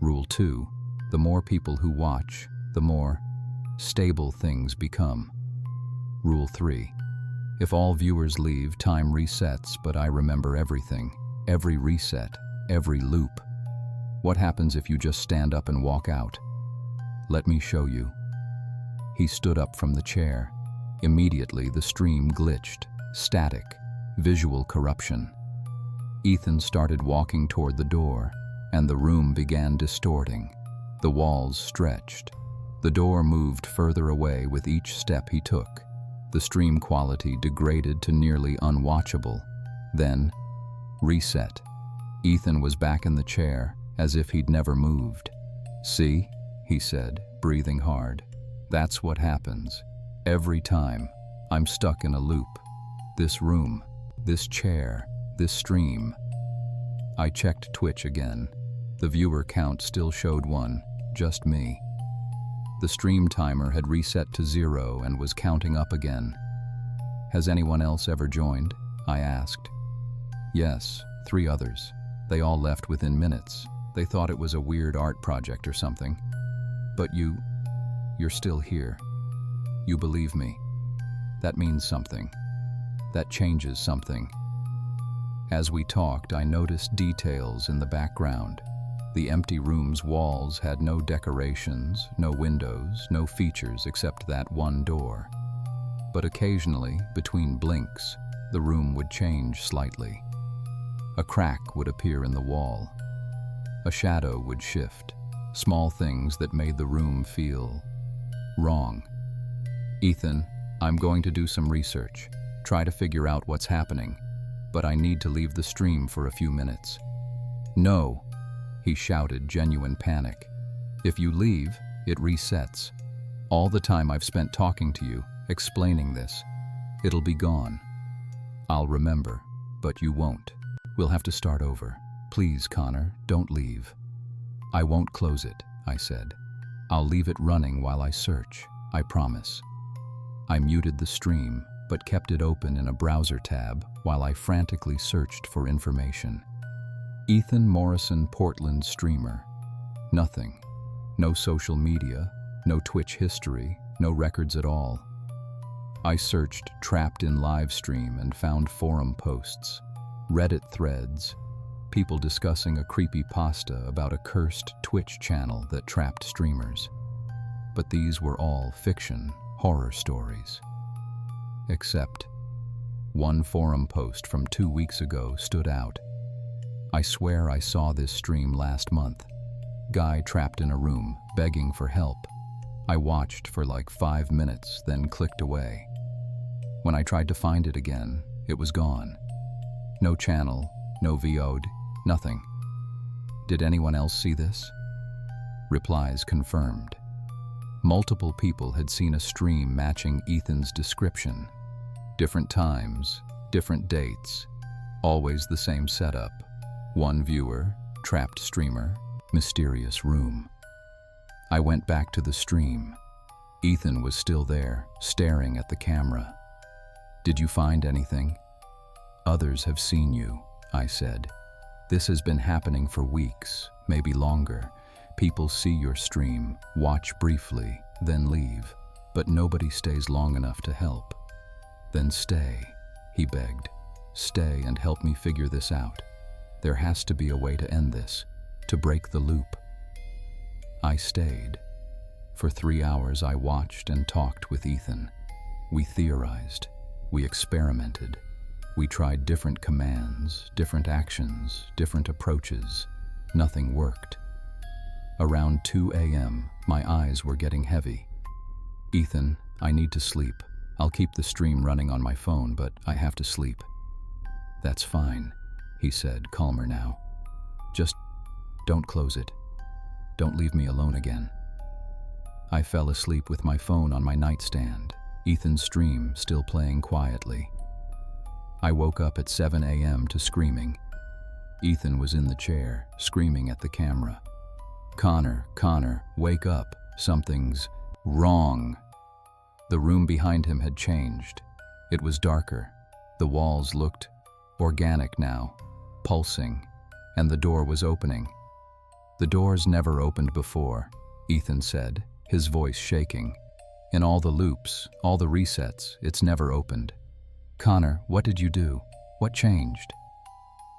Rule 2, the more people who watch, the more stable things become. Rule 3, if all viewers leave, time resets, but I remember everything, every reset, every loop. What happens if you just stand up and walk out? Let me show you." He stood up from the chair. Immediately, the stream glitched. Static. Visual corruption. Ethan started walking toward the door, and the room began distorting. The walls stretched. The door moved further away with each step he took. The stream quality degraded to nearly unwatchable. Then, reset. Ethan was back in the chair, as if he'd never moved. "See?" he said, breathing hard. "That's what happens. Every time. I'm stuck in a loop. This room, this chair, this stream." I checked Twitch again. The viewer count still showed 1. just me. The stream timer had reset to 0 and was counting up again. "Has anyone else ever joined?" I asked. "Yes, 3 others. They all left within minutes. They thought it was a weird art project or something. But you're still here. You believe me. That means something. That changes something." As we talked, I noticed details in the background. The empty room's walls had no decorations, no windows, no features except that one door. But occasionally, between blinks, the room would change slightly. A crack would appear in the wall. A shadow would shift, small things that made the room feel wrong. "Ethan, I'm going to do some research, try to figure out what's happening, but I need to leave the stream for a few minutes." "No," he shouted, genuine panic. "If you leave, it resets. All the time I've spent talking to you, explaining this, it'll be gone. I'll remember, but you won't. We'll have to start over. Please, Connor, don't leave." "I won't close it," I said. "I'll leave it running while I search, I promise." I muted the stream, but kept it open in a browser tab while I frantically searched for information. Ethan Morrison Portland streamer. Nothing. No social media, no Twitch history, no records at all. I searched trapped in live stream and found forum posts, Reddit threads, people discussing a creepypasta about a cursed Twitch channel that trapped streamers. But these were all fiction, horror stories. Except one forum post from 2 weeks ago stood out. "I swear I saw this stream last month. Guy trapped in a room, begging for help. I watched for like 5 minutes, then clicked away. When I tried to find it again, it was gone. No channel, no VOD, nothing. Did anyone else see this?" Replies confirmed. Multiple people had seen a stream matching Ethan's description. Different times, different dates, always the same setup. One viewer, trapped streamer, mysterious room. I went back to the stream. Ethan was still there, staring at the camera. "Did you find anything?" "Others have seen you," I said. "This has been happening for weeks, maybe longer. People see your stream, watch briefly, then leave, but nobody stays long enough to help." "Then stay," he begged. "Stay and help me figure this out. There has to be a way to end this, to break the loop." I stayed. For 3 hours I watched and talked with Ethan. We theorized. We experimented. We tried different commands, different actions, different approaches. Nothing worked. Around 2 a.m., my eyes were getting heavy. "Ethan, I need to sleep. I'll keep the stream running on my phone, but I have to sleep." "That's fine," he said, calmer now. "Just don't close it. Don't leave me alone again." I fell asleep with my phone on my nightstand, Ethan's stream still playing quietly. I woke up at 7 a.m. to screaming. Ethan was in the chair, screaming at the camera. Connor, wake up. Something's wrong." The room behind him had changed. It was darker. The walls looked organic now, pulsing, and the door was opening. "The door's never opened before," Ethan said, his voice shaking. "In all the loops, all the resets, it's never opened." "Connor, what did you do? What changed?"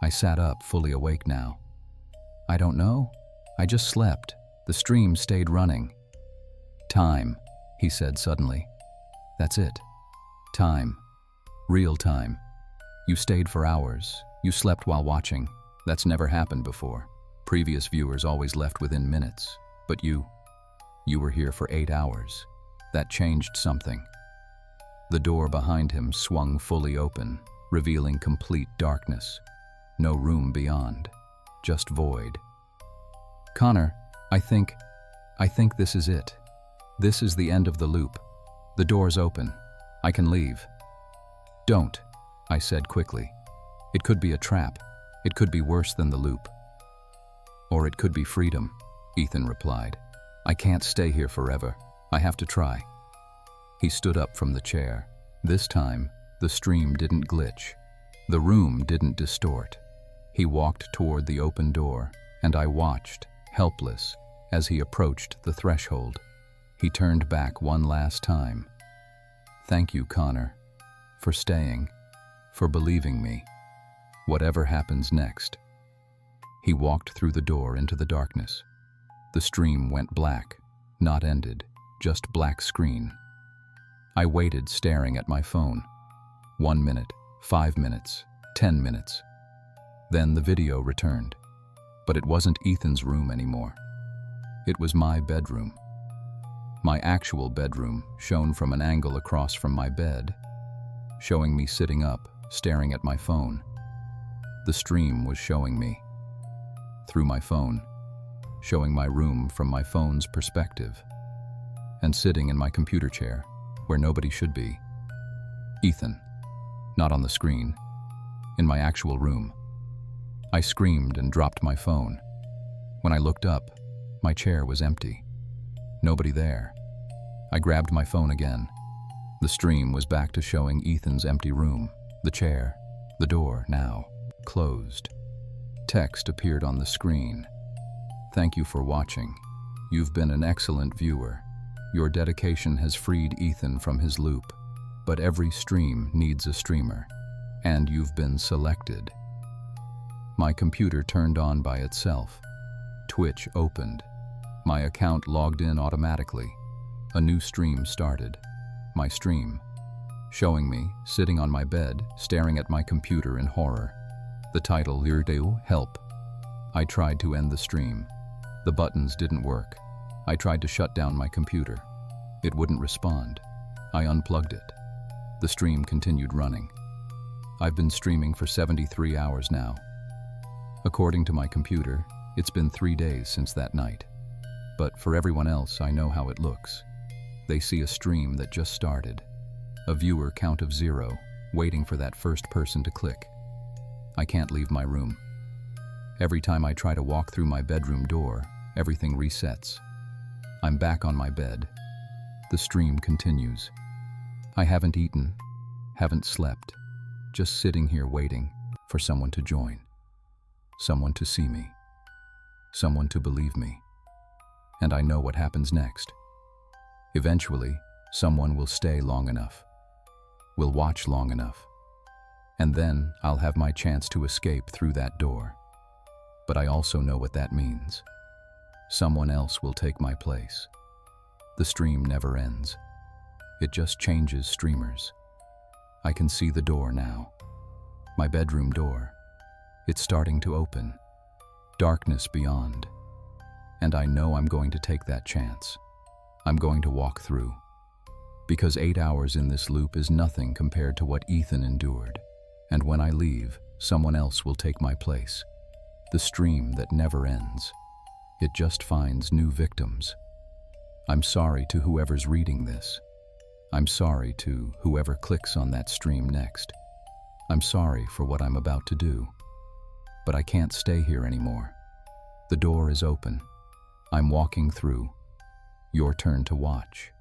I sat up, fully awake now. "I don't know. I just slept. The stream stayed running." "Time," he said suddenly. "That's it. Time. Real time. You stayed for hours. You slept while watching. That's never happened before. Previous viewers always left within minutes. But you were here for 8 hours. That changed something." The door behind him swung fully open, revealing complete darkness. No room beyond. Just void. "Connor, I think this is it. This is the end of the loop. The door's open. I can leave." "Don't," I said quickly. "It could be a trap. It could be worse than the loop." "Or it could be freedom," Ethan replied. I can't stay here forever. I have to try. He stood up from the chair. This time, the stream didn't glitch. The room didn't distort. He walked toward the open door, and I watched, helpless, as he approached the threshold. He turned back one last time. Thank you, Connor, for staying, for believing me. Whatever happens next. He walked through the door into the darkness. The stream went black, not ended, just black screen. I waited, staring at my phone. 1 minute, 5 minutes, 10 minutes. Then the video returned. But it wasn't Ethan's room anymore. It was my bedroom. My actual bedroom, shown from an angle across from my bed, showing me sitting up, staring at my phone. The stream was showing me, through my phone, showing my room from my phone's perspective, and sitting in my computer chair, where nobody should be. Ethan, not on the screen, in my actual room. I screamed and dropped my phone. When I looked up, my chair was empty. Nobody there. I grabbed my phone again. The stream was back to showing Ethan's empty room, the chair, the door now closed. Text appeared on the screen. Thank you for watching. You've been an excellent viewer. Your dedication has freed Ethan from his loop, but every stream needs a streamer, and you've been selected. My computer turned on by itself. Twitch opened. My account logged in automatically. A new stream started. My stream, showing me sitting on my bed, staring at my computer in horror. The title, Help. I tried to end the stream. The buttons didn't work. I tried to shut down my computer. It wouldn't respond. I unplugged it. The stream continued running. I've been streaming for 73 hours now. According to my computer, it's been 3 days since that night. But for everyone else, I know how it looks. They see a stream that just started. A viewer count of 0, waiting for that first person to click. I can't leave my room. Every time I try to walk through my bedroom door, everything resets. I'm back on my bed. The stream continues. I haven't eaten, haven't slept, just sitting here waiting for someone to join. Someone to see me. Someone to believe me. And I know what happens next. Eventually, someone will stay long enough, will watch long enough, and then I'll have my chance to escape through that door. But I also know what that means. Someone else will take my place. The stream never ends. It just changes streamers. I can see the door now. My bedroom door. It's starting to open. Darkness beyond. And I know I'm going to take that chance. I'm going to walk through. Because 8 hours in this loop is nothing compared to what Ethan endured. And when I leave, someone else will take my place. The stream that never ends. It just finds new victims. I'm sorry to whoever's reading this. I'm sorry to whoever clicks on that stream next. I'm sorry for what I'm about to do. But I can't stay here anymore. The door is open. I'm walking through. Your turn to watch.